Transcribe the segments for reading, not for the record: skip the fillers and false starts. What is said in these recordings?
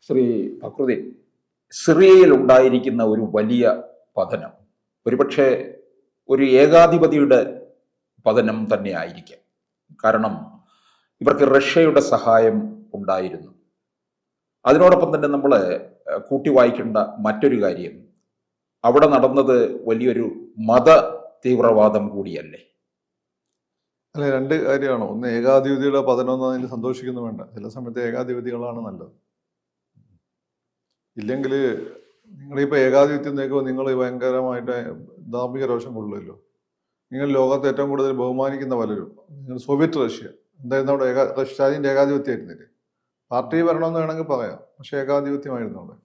ശ്രീ ഫക്രുദ്ദീൻ, സിറിയയിൽ ഉണ്ടായിരിക്കുന്ന ഒരു വലിയ പതനം ഒരുപക്ഷെ ഒരു ഏകാധിപതിയുടെ പതനം തന്നെ ആയിരിക്കാം. കാരണം ഇവർക്ക് റഷ്യയുടെ സഹായം ഉണ്ടായിരുന്നു. അതിനോടൊപ്പം തന്നെ നമ്മൾ കൂട്ടി വായിക്കേണ്ട മറ്റൊരു കാര്യം, അവിടെ നടന്നത് വലിയൊരു മത തീവ്രവാദം കൂടിയല്ലേ? അല്ലെ, രണ്ട് കാര്യമാണോ? ഒന്ന് ഏകാധിപതിയുടെ പതനം എന്നതിന് സന്തോഷിക്കുന്നു വേണ്ട. ചില സമയത്ത് ഏകാധിപതികളാണ് നല്ലത്. ഇല്ലെങ്കിൽ നിങ്ങളിപ്പോൾ ഏകാധിപത്യം നോക്കുമ്പോൾ നിങ്ങൾ ഭയങ്കരമായിട്ട് ധാർമ്മിക രോഷം കൊള്ളുമല്ലോ. നിങ്ങൾ ലോകത്ത് ഏറ്റവും കൂടുതൽ ബഹുമാനിക്കുന്ന പലരും, നിങ്ങൾ സോവിയറ്റ് റഷ്യ എന്തായിരുന്നു അവിടെ? സ്റ്റാലിൻ്റെ ഏകാധിപത്യമായിരുന്നില്ലേ? പാർട്ടി വരണമെന്ന് വേണമെങ്കിൽ പറയാം, പക്ഷെ ഏകാധിപത്യമായിരുന്നു അവിടെ.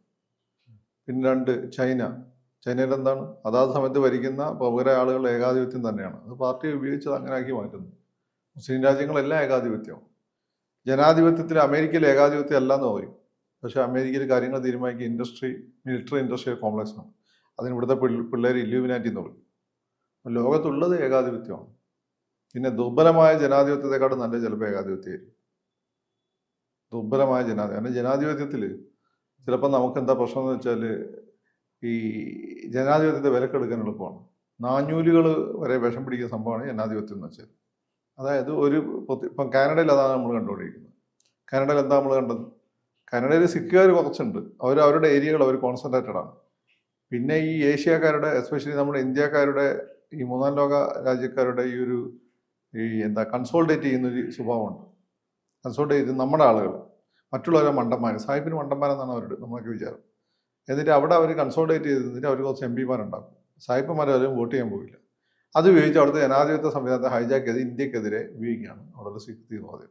പിന്നെ രണ്ട്, ചൈനയിൽ എന്താണ്? അതാത് സമയത്ത് ഭരിക്കുന്ന പ്രമുഖ ആളുകളുടെ ഏകാധിപത്യം തന്നെയാണ്. അത് പാർട്ടി ഉപയോഗിച്ചത് അങ്ങനെ ആക്കി മാറ്റുന്നു. മുസ്ലിം രാജ്യങ്ങളെല്ലാം ഏകാധിപത്യമാണ്. ജനാധിപത്യത്തിൽ അമേരിക്കയിൽ ഏകാധിപത്യം അല്ല എന്ന് പറയും, പക്ഷെ അമേരിക്കയിൽ കാര്യങ്ങൾ തീരുമാനിക്കുക മിലിറ്ററി ഇൻഡസ്ട്രിയൽ കോംപ്ലക്സ് ആണ്. അതിന് ഇവിടുത്തെ പിള്ളേർ ഇല്യൂമിനാറ്റി എന്ന് പറയും. ലോകത്തുള്ളത് ഏകാധിപത്യമാണ്. പിന്നെ ദുർബലമായ ജനാധിപത്യത്തെക്കാളും നല്ല ചിലപ്പോൾ ഏകാധിപത്യമായിരിക്കും. ദുർബലമായ കാരണം ജനാധിപത്യത്തിൽ ചിലപ്പോൾ നമുക്ക് എന്താ പ്രശ്നം എന്ന് വെച്ചാൽ, ഈ ജനാധിപത്യത്തെ വിലക്കെടുക്കാൻ എളുപ്പമാണ്. നാഞ്ഞൂലുകൾ വരെ വിഷം പിടിക്കുന്ന സംഭവമാണ് ജനാധിപത്യം എന്ന് വെച്ചാൽ. അതായത് ഇപ്പം കാനഡയിൽ അതാണ് നമ്മൾ കണ്ടുകൊണ്ടിരിക്കുന്നത്. കാനഡയിൽ എന്താ നമ്മൾ കണ്ടത്? കാനഡയിൽ സിഖുകാർ കുറച്ചുണ്ട്, അവരുടെ ഏരിയകൾ അവർ കോൺസെൻട്രേറ്റഡ് ആണ്. പിന്നെ ഈ ഏഷ്യക്കാരുടെ, എസ്പെഷ്യലി നമ്മുടെ ഇന്ത്യക്കാരുടെ, ഈ മൂന്നാം ലോക രാജ്യക്കാരുടെ കൺസോൾട്ടേറ്റ് ചെയ്യുന്നൊരു സ്വഭാവമുണ്ട്. കൺസോൾട്ടേറ്റ് ചെയ്ത് നമ്മുടെ ആളുകൾ മറ്റുള്ളവരെ മണ്ടന്മാർ, സാഹിബിന് മണ്ടന്മാരെന്നാണ് അവരുടെ നമ്മളൊക്കെ വിചാരം. എന്നിട്ട് അവിടെ അവർ കൺസോൾട്ടേറ്റ് ചെയ്തിട്ട് അവർ കുറച്ച് MP മാരുണ്ടാക്കും. സാഹിബന്മാരും വോട്ട് ചെയ്യാൻ പോകില്ല. അത് ഉപയോഗിച്ച് അവിടുത്തെ ജനാധിപത്യ സംവിധാനത്തെ ഹൈജാക്ക് ചെയ്ത് ഇന്ത്യക്കെതിരെ ഉപയോഗിക്കുകയാണ് അവിടെയുള്ള സിഖ് തീവ്രവാദികൾ.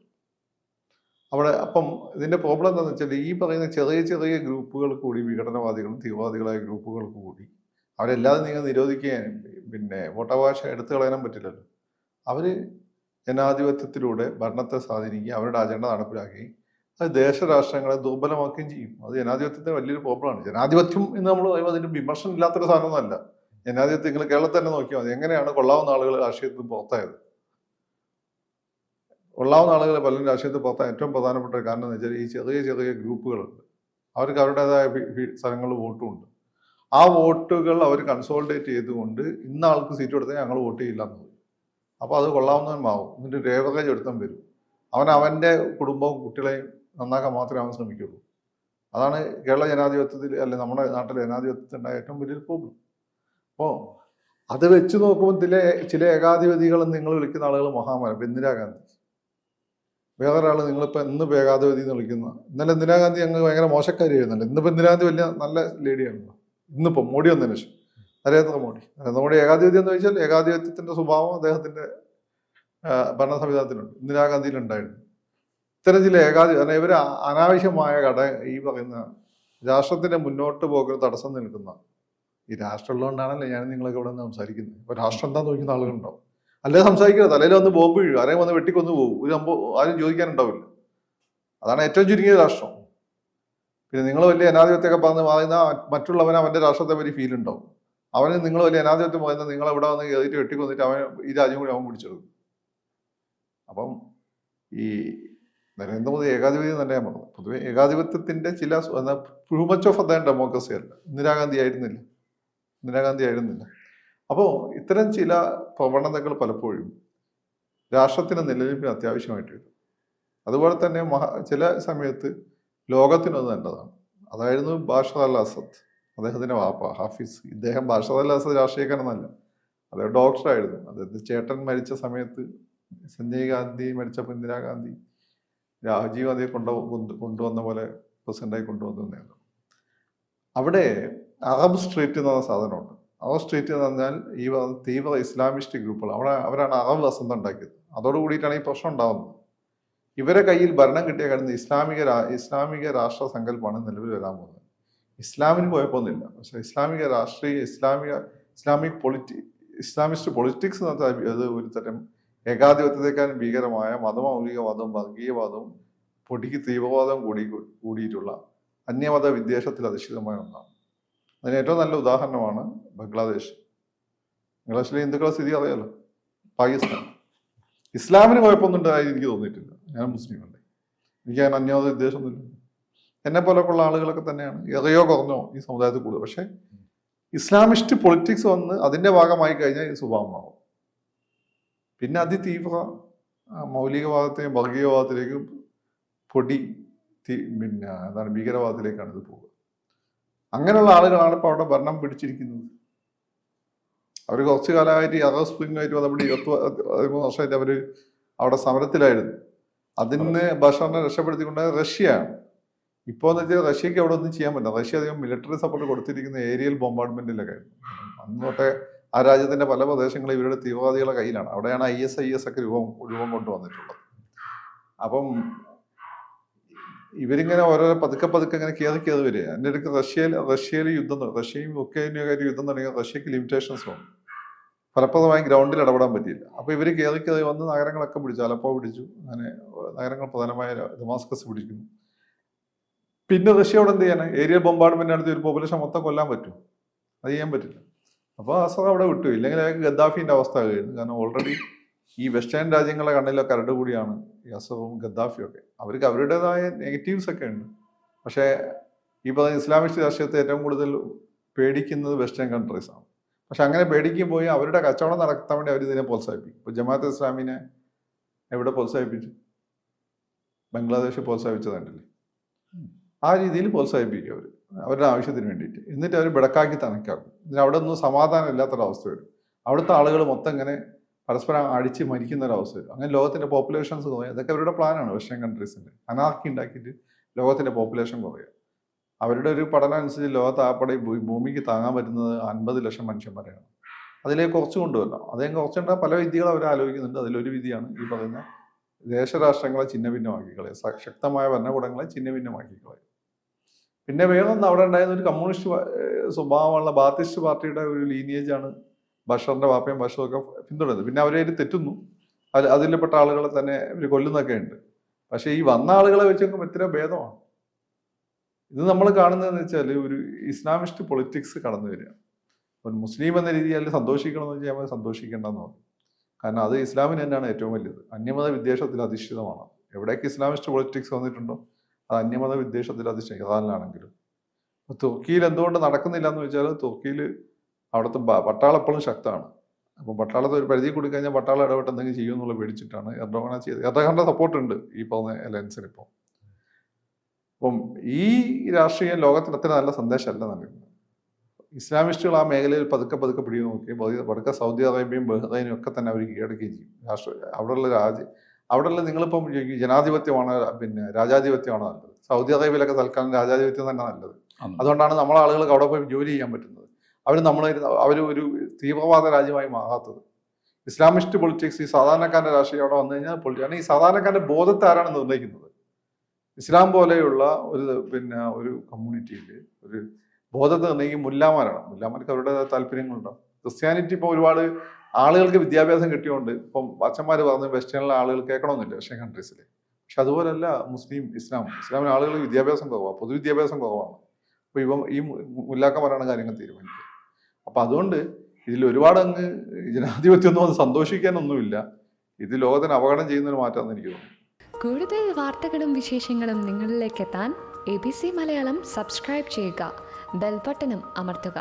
അപ്പം ഇതിൻ്റെ പ്രോബ്ലം എന്താണെന്ന് വെച്ചാൽ, ഈ പറയുന്ന ചെറിയ ചെറിയ ഗ്രൂപ്പുകൾ കൂടി, വിഘടനവാദികളും തീവ്രവാദികളായ ഗ്രൂപ്പുകൾ കൂടി, അവരെല്ലാവരും നിങ്ങൾ നിരോധിക്കാൻ, പിന്നെ വോട്ടവകാശ എടുത്തു കളയാനും പറ്റില്ലല്ലോ. അവർ ജനാധിപത്യത്തിലൂടെ ഭരണത്തെ സ്വാധീനിക്കുകയും അവരുടെ അജണ്ട നടപ്പിലാക്കുകയും അത് ദേശരാഷ്ട്രങ്ങളെ ദുർബലമാക്കുകയും ചെയ്യും. അത് ജനാധിപത്യത്തിന് വലിയൊരു പ്രോബ്ലമാണ്. ജനാധിപത്യം എന്ന് നമ്മൾ പറയുമ്പോൾ അതിന് വിമർശനം ഇല്ലാത്തൊരു സാധനമൊന്നുമല്ല. ജനാധിപത്യം നിങ്ങൾ കേരളത്തിൽ തന്നെ നോക്കിയാൽ മതി. എങ്ങനെയാണ് കൊള്ളാവുന്ന ആളുകൾ രാഷ്ട്രീയത്തിൽ പുറത്തായത്? കൊള്ളാവുന്ന ആളുകൾ പലരും രാഷ്ട്രീയത്തിൽ പുറത്താൻ ഏറ്റവും പ്രധാനപ്പെട്ട കാരണം എന്ന് വെച്ചാൽ, ഈ ചെറിയ ചെറിയ ഗ്രൂപ്പുകളുണ്ട്. അവർക്ക് അവരുടേതായ സ്ഥലങ്ങളിൽ വോട്ടുമുണ്ട്. ആ വോട്ടുകൾ അവർ കൺസോൾട്ടേറ്റ് ചെയ്തുകൊണ്ട് ഇന്ന ആൾക്ക് സീറ്റ് കൊടുത്താൽ ഞങ്ങൾ വോട്ട് ചെയ്യില്ല എന്ന് പറയും. അപ്പോൾ അത് കൊള്ളാവുന്നവൻ മാവും. എന്നിട്ട് രേവകേജ് എടുത്താൻ വരും. അവൻ്റെ കുടുംബവും കുട്ടികളെയും നന്നാക്കാൻ മാത്രമേ അവൻ ശ്രമിക്കുള്ളൂ. അതാണ് കേരള ജനാധിപത്യത്തിൽ, അല്ലെ നമ്മുടെ നാട്ടിലെ ജനാധിപത്യത്തിൽ ഉണ്ടായ ഏറ്റവും വലിയൊരു പ്രോബ്ലം. അപ്പോൾ അത് വെച്ച് നോക്കുമ്പോൾ ചില ഏകാധിപതികളെന്ന് നിങ്ങൾ വിളിക്കുന്ന ആളുകൾ മഹാമാനം. ഇപ്പം ഇന്ദിരാഗാന്ധി, വേറൊരാൾ നിങ്ങളിപ്പോൾ ഇന്നിപ്പോൾ ഏകാധിപതി എന്ന് വിളിക്കുന്ന, ഇന്നലെ ഇന്ദിരാഗാന്ധി ഞങ്ങൾ ഭയങ്കര മോശക്കാരിയായിരുന്നല്ലോ. ഇന്നിപ്പോൾ ഇന്ദിരാഗാന്ധി വലിയ നല്ല ലേഡിയാണല്ലോ. ഇന്നിപ്പോൾ മോഡി വന്നതിന് ശേഷം നരേന്ദ്രമോദി ഏകാധിപതി എന്ന് ചോദിച്ചാൽ, ഏകാധിപത്യത്തിൻ്റെ സ്വഭാവം അദ്ദേഹത്തിൻ്റെ ഭരണ സംവിധാനത്തിലുണ്ട്, ഇന്ദിരാഗാന്ധിയിലുണ്ടായിരുന്നു. ഇത്തരം ചില കാരണം ഇവർ അനാവശ്യമായ ഈ പറയുന്ന രാഷ്ട്രത്തിൻ്റെ മുന്നോട്ട് പോക്കിന് തടസ്സം നിൽക്കുന്ന, ഈ രാഷ്ട്രം ഉള്ളതുകൊണ്ടാണല്ലോ ഞാൻ നിങ്ങളൊക്കെ ഇവിടെ നിന്ന് സംസാരിക്കുന്നത്. ഇപ്പോൾ രാഷ്ട്രം എന്താ നോക്കുന്ന ആളുകളുണ്ടാവും. അല്ലേ സംസാരിക്കുന്നത്, തലയിൽ വന്ന് ബോംബ് വീഴും, ആരെയും വന്ന് വെട്ടിക്കൊന്നു പോകും, ഒരു സംഭവം ആരും ചോദിക്കാനുണ്ടാവില്ല. അതാണ് ഏറ്റവും ചുരുങ്ങിയ രാഷ്ട്രം. പിന്നെ നിങ്ങൾ വലിയ ജനാധിപത്യമൊക്കെ പറയുന്ന മറ്റുള്ളവന് അവൻ്റെ രാഷ്ട്രത്തെ പറ്റി ഫീൽ ഉണ്ടാവും. അവന് നിങ്ങൾ വലിയ ജനാധിപത്യം പറയുന്നത് നിങ്ങൾ എവിടെ വന്ന് കയറിയിട്ട് വെട്ടിക്കൊന്നിട്ട് അവൻ ഈ രാജ്യം കൂടി അവൻ പിടിച്ചെടുക്കും. അപ്പം ഈ നരേന്ദ്രമോദി ഏകാധിപതി തന്നെ ഞാൻ പറഞ്ഞു. പൊതുവെ ഏകാധിപത്യത്തിൻ്റെ ചില too much of the democracy അല്ല. ഇന്ദിരാഗാന്ധി ആയിരുന്നില്ല. അപ്പോൾ ഇത്തരം ചില പ്രവണതകൾ പലപ്പോഴും രാഷ്ട്രത്തിന് നിലനിൽപ്പിന് അത്യാവശ്യമായിട്ട് വരും. അതുപോലെ തന്നെ ചില സമയത്ത് ലോകത്തിനത് നല്ലതാണ്. അതായിരുന്നു ബാഷർ അൽ അസദ്, അദ്ദേഹത്തിൻ്റെ വാപ്പ ഹാഫിസ്. ഇദ്ദേഹം ബാഷർ അൽ അസദ് രാഷ്ട്രീയക്കാരനല്ല, അദ്ദേഹം ഡോക്ടറായിരുന്നു. അദ്ദേഹത്തെ ചേട്ടൻ മരിച്ച സമയത്ത്, സഞ്ജയ് ഗാന്ധി മരിച്ചപ്പോൾ ഇന്ദിരാഗാന്ധി രാജീവ് ഗാന്ധിയെ കൊണ്ടുവന്ന പോലെ പ്രസിഡന്റായി കൊണ്ടുവന്നതായിരുന്നു. അവിടെ അറബ് സ്ട്രീറ്റ് എന്ന് പറഞ്ഞ സാധനമുണ്ട്. അറബ് സ്ട്രീറ്റ് എന്ന് പറഞ്ഞാൽ ഈ തീവ്ര ഇസ്ലാമിസ്റ്റ് ഗ്രൂപ്പുകൾ, അവരാണ് അറബ് വസന്തം ഉണ്ടാക്കിയത്. അതോടുകൂടിയിട്ടാണ് ഈ പ്രശ്നം ഉണ്ടാകുന്നത്. ഇവരെ കയ്യിൽ ഭരണം കിട്ടിയ കാരണം ഇസ്ലാമിക രാഷ്ട്ര സങ്കല്പമാണ് നിലവിൽ വരാൻ പോകുന്നത്. ഇസ്ലാമിന് കുഴപ്പമൊന്നുമില്ല, പക്ഷെ ഇസ്ലാമിക രാഷ്ട്രീയ ഇസ്ലാമിസ്റ്റ് പൊളിറ്റിക്സ് എന്ന് പറഞ്ഞാൽ അത് ഒരു തരം ഏകാധിപത്യത്തെക്കാളും ഭീകരമായ മതമൗലികവാദവും വർഗീയവാദവും പൊടിക്ക് തീവ്രവാദവും കൂടിയിട്ടുള്ള അന്യമത വിദ്വേഷത്തിൽ അധിഷ്ഠിതമായ ഒന്നാണ്. അതിന് ഏറ്റവും നല്ല ഉദാഹരണമാണ് ബംഗ്ലാദേശിലെ ഹിന്ദുക്കളുടെ സ്ഥിതി അറിയാലോ. പാകിസ്ഥാൻ ഇസ്ലാമിന് കുഴപ്പമൊന്നും ഉണ്ടായി എനിക്ക് തോന്നിയിട്ടില്ല. ഞാൻ മുസ്ലിമല്ലേ, എനിക്ക് അതിന് അന്യമത വിദ്വേഷമൊന്നുമില്ല. എന്നെ പോലൊക്കെയുള്ള ആളുകളൊക്കെ തന്നെയാണ് എറയോ കുറഞ്ഞോ ഈ സമുദായത്തിൽ കൂടുതൽ. പക്ഷെ ഇസ്ലാമിസ്റ്റ് പൊളിറ്റിക്സ് വന്ന് അതിന്റെ ഭാഗമായി കഴിഞ്ഞാൽ ഈ സ്വഭാവമാവും. പിന്നെ അതിതീവ്ര മൗലികവാദത്തെയും വർഗീയവാദത്തിലേക്കും പിന്നെ എന്താണ് ഭീകരവാദത്തിലേക്കാണ് ഇത് പോകുക. അങ്ങനെയുള്ള ആളുകളാണ് ഇപ്പോൾ അവിടെ ഭരണം പിടിച്ചിരിക്കുന്നത്. അവർ കുറച്ചു കാലമായിട്ട് അറബ് സ്പ്രിംഗുമായിട്ട് ബന്ധപ്പെട്ട് 13 വർഷമായിട്ട് അവർ അവിടെ സമരത്തിലായിരുന്നു. അതിന് ബഷറിനെ രക്ഷപ്പെടുത്തിക്കൊണ്ട് റഷ്യയാണ്. ഇപ്പോൾ എന്ന് വെച്ചാൽ റഷ്യക്ക് അവിടെ ഒന്നും ചെയ്യാൻ പറ്റില്ല. റഷ്യ അധികം മിലിറ്ററി സപ്പോർട്ട് കൊടുത്തിരിക്കുന്ന ഏരിയൽ ബോംബാർഡ്മെന്റിലൊക്കെ ആയിരുന്നു. അന്ന് തൊട്ടേ ആ രാജ്യത്തിന്റെ പല പ്രദേശങ്ങളും ഇവരുടെ തീവ്രവാദികളുടെ കയ്യിലാണ്. അവിടെയാണ് IS ഒക്കെ രൂപം കൊണ്ടുവന്നിട്ടുള്ളത്. അപ്പം ഇവരിങ്ങനെ ഓരോരോ പതുക്കെ ഇങ്ങനെ കയറി വരിക. അതിൻ്റെ ഇടയ്ക്ക് റഷ്യയിൽ റഷ്യയും യുക്രൈനുമായിട്ട് യുദ്ധം തുടങ്ങിയ റഷ്യക്ക് ലിമിറ്റേഷൻസ് വന്നു. ഫലപ്രദമായി ഗ്രൗണ്ടിൽ ഇടപെടാൻ പറ്റിയില്ല. അപ്പോൾ ഇവർ കയറി വന്ന് നഗരങ്ങളൊക്കെ പിടിച്ചു. അലപ്പോ പിടിച്ചു. അങ്ങനെ നഗരങ്ങൾ പ്രധാനമായ ഡമാസ്കസ് പിടിക്കുന്നു. പിന്നെ റഷ്യയോട് എന്ത് ചെയ്യാനാണ്? ഏരിയൽ ബോംബാർഡ്മെന്റ് നടത്തി ഒരു പോപ്പുലേഷൻ മൊത്തം കൊല്ലാൻ പറ്റും? അത് ചെയ്യാൻ പറ്റില്ല. അപ്പോൾ അസദ് അവിടെ വിട്ടു. ഇല്ലെങ്കിൽ അയാൾക്ക് ഗദ്ദാഫിന്റെ അവസ്ഥ കഴിയുന്നു. കാരണം ഓൾറെഡി ഈ വെസ്റ്റേൺ രാജ്യങ്ങളുടെ കണ്ണിലൊക്കെ കരട് കൂടിയാണ് ഈ അസദും ഗദ്ദാഫിയും ഒക്കെ. അവർക്ക് അവരുടേതായ നെഗറ്റീവ്സ് ഒക്കെ ഉണ്ട്. പക്ഷേ ഈ പറഞ്ഞ ഇസ്ലാമിസ്റ്റ് രാഷ്ട്രീയത്തെ ഏറ്റവും കൂടുതൽ പേടിക്കുന്നത് വെസ്റ്റേൺ കൺട്രീസ് ആണ്. പക്ഷെ അങ്ങനെ പേടിക്കുമ്പോൾ അവരുടെ കച്ചവടം നടത്താൻ വേണ്ടി അവർ ഇതിനെ പ്രോത്സാഹിപ്പിക്കും. ഇപ്പോൾ ജമാഅത്തെ ഇസ്ലാമിനെ എവിടെ പ്രോത്സാഹിപ്പിച്ചു? ബംഗ്ലാദേശ് പ്രോത്സാഹിപ്പിച്ചതുണ്ടല്ലേ. ആ രീതിയിൽ പ്രോത്സാഹിപ്പിക്കും അവരുടെ ആവശ്യത്തിന് വേണ്ടിയിട്ട്. എന്നിട്ട് അവർ ബിടക്കാക്കി തണക്കാക്കും. ഇതിന് അവിടെ ഒന്നും സമാധാനം ഇല്ലാത്തൊരവസ്ഥ വരും. അവിടുത്തെ ആളുകൾ മൊത്തം ഇങ്ങനെ പരസ്പരം അടിച്ച് മരിക്കുന്ന ഒരവസ്ഥ വരും. അങ്ങനെ ലോകത്തിന്റെ പോപ്പുലേഷൻസ് കുറയും. അതൊക്കെ അവരുടെ പ്ലാനാണ്. വെസ്റ്റേൺ കൺട്രീസിന്റെ അനാർക്കി ഉണ്ടാക്കിയിട്ട് ലോകത്തിന്റെ പോപ്പുലേഷൻ കുറയുക. അവരുടെ ഒരു പഠനം അനുസരിച്ച് ലോകത്ത് ആപ്പടെ ഭൂമിക്ക് താങ്ങാൻ പറ്റുന്നത് 50 ലക്ഷം മനുഷ്യന്മാരെയാണ്. അതിലേക്ക് കുറച്ച് കൊണ്ടുവരണം. അദ്ദേഹം കുറച്ചുണ്ടാ പല വിദ്യകൾ അവർ ആലോചിക്കുന്നുണ്ട്. അതിലൊരു വിധിയാണ് ഈ പറയുന്ന ദേശരാഷ്ട്രങ്ങളെ ഛിന്നഭിന്നമാക്കിക്കളെ, ശക്തമായ ഭരണകൂടങ്ങളെ ഛിന്നഭിന്നമാക്കിക്കളെ. പിന്നെ വേറൊന്ന് അവിടെ ഉണ്ടായിരുന്ന ഒരു കമ്മ്യൂണിസ്റ്റ് സ്വഭാവമുള്ള ബാത്തിസ്റ്റ് പാർട്ടിയുടെ ഒരു ലീനിയേജാണ് ബഷറിന്റെ വാപ്പയും ബഷറും ഒക്കെ പിന്തുടരുന്നത്. പിന്നെ അവരതിൽ തെറ്റുന്നു. അതിൽപ്പെട്ട ആളുകളെ തന്നെ ഇവർ കൊല്ലുന്നൊക്കെ ഉണ്ട്. പക്ഷെ ഈ വന്ന ആളുകളെ വെച്ച് നോക്കുമ്പോൾ എത്ര ഭേദമാണ്. ഇത് നമ്മൾ കാണുന്നതെന്ന് വെച്ചാൽ ഒരു ഇസ്ലാമിസ്റ്റ് പൊളിറ്റിക്സ് കടന്നു വരിക. ഒരു മുസ്ലിം എന്ന രീതിയിൽ സന്തോഷിക്കണമെന്ന് വെച്ചാൽ നമ്മൾ സന്തോഷിക്കേണ്ടെന്ന് പറഞ്ഞു. കാരണം അത് ഇസ്ലാമിന് തന്നെയാണ് ഏറ്റവും വലിയത്. അന്യമത വിദ്വേഷത്തിൽ അധിഷ്ഠിതമാണ്. എവിടേക്ക് ഇസ്ലാമിസ്റ്റ് പൊളിറ്റിക്സ് വന്നിട്ടുണ്ടോ അത് അന്യമത വിദ്വേഷത്തിൽ അധിഷ്ഠിതം. ഇറാനിലാണെങ്കിലും. തുർക്കിയിൽ എന്തുകൊണ്ട് നടക്കുന്നില്ല എന്ന് വെച്ചാൽ തുർക്കിയിൽ അവിടുത്തെ പട്ടാളം എപ്പോഴും ശക്തമാണ്. അപ്പോൾ പട്ടാളത്തെ ഒരു പരിധി കൂടി കഴിഞ്ഞാൽ പട്ടാളം ഇടപെട്ട് എന്തെങ്കിലും ചെയ്യുമെന്നുള്ള പേടിച്ചിട്ടാണ് എർഡോഗാനെ ചെയ്തത്. എർഡോഗാന്റെ സപ്പോർട്ട് ഉണ്ട് ഈ പറഞ്ഞ അലയൻസിന് ഇപ്പോൾ. അപ്പം ഈ രാഷ്ട്രീയം ലോകത്തിന് അത്ര നല്ല സന്ദേശമല്ല നൽകുന്നത്. ഇസ്ലാമിസ്റ്റുകൾ ആ മേഖലയിൽ പതുക്കെ പിടിച്ചു നോക്കി പതുക്കെ സൗദി അറേബ്യയും ബഹ്റൈനും ഒക്കെ തന്നെ അവർ കീഴടക്കുകയും ചെയ്യും. അവിടെയുള്ള നിങ്ങളിപ്പം ജനാധിപത്യമാണ് പിന്നെ രാജാധിപത്യമാണ് നല്ലത്. സൗദി അറേബ്യയിലൊക്കെ തൽക്കാലം രാജാധിപത്യം തന്നെ നല്ലത്. അതുകൊണ്ടാണ് നമ്മളെ ആളുകൾക്ക് അവിടെ പോയി ജോലി ചെയ്യാൻ പറ്റുന്നത്. അവർ ഒരു തീവ്രവാദ രാജ്യമായി മാറാത്തത്. ഇസ്ലാമിസ്റ്റ് പൊളിറ്റിക്സ് ഈ സാധാരണക്കാരന്റെ രാഷ്ട്രീയം അവിടെ വന്നു കഴിഞ്ഞാൽ കാരണം ഈ സാധാരണക്കാരന്റെ ബോധത്തെ ആരാണ് നിർണ്ണയിക്കുന്നത്? ഇസ്ലാം പോലെയുള്ള ഒരു കമ്മ്യൂണിറ്റിയിൽ ഒരു ബോധത്തെ നിർണ്ണയിക്കും മുല്ലാമാരാണ്. മുല്ലാമാർക്ക് അവരുടെ താല്പര്യങ്ങളുണ്ടാവും. ക്രിസ്ത്യാനിറ്റി ഇപ്പോൾ ഒരുപാട് ആളുകൾക്ക് വിദ്യാഭ്യാസം കിട്ടിയോണ്ട് ഇപ്പം അച്ഛന്മാർ പറഞ്ഞ് വെസ്റ്റേണിലെ ആളുകൾ കേൾക്കണമെന്നില്ല വെസ്റ്റേൺ കൺട്രീസിൽ. പക്ഷെ അതുപോലല്ല ഇസ്ലാമിന് ആളുകൾ വിദ്യാഭ്യാസം കുറവാണ്, പൊതുവിദ്യാഭ്യാസം കുറവാണ്. അപ്പോൾ ഈ മുല്ലാക്കന്മാരാണ് കാര്യങ്ങൾ തീരുമാനിക്കുക. അപ്പൊ അതുകൊണ്ട് ഇതിൽ ഒരുപാട് അങ്ങ് ജനാധിപത്യമൊന്നും അത് സന്തോഷിക്കാനൊന്നുമില്ല. ഇത് ലോകത്തിന് അപകടം ചെയ്യുന്നൊരു മാറ്റമാണെന്ന് എനിക്ക് തോന്നുന്നു. കൂടുതൽ വാർത്തകളും വിശേഷങ്ങളും നിങ്ങളിലേക്ക് എത്താൻ ABC മലയാളം സബ്സ്ക്രൈബ് ചെയ്യുക, ബെൽ ബട്ടണും അമർത്തുക.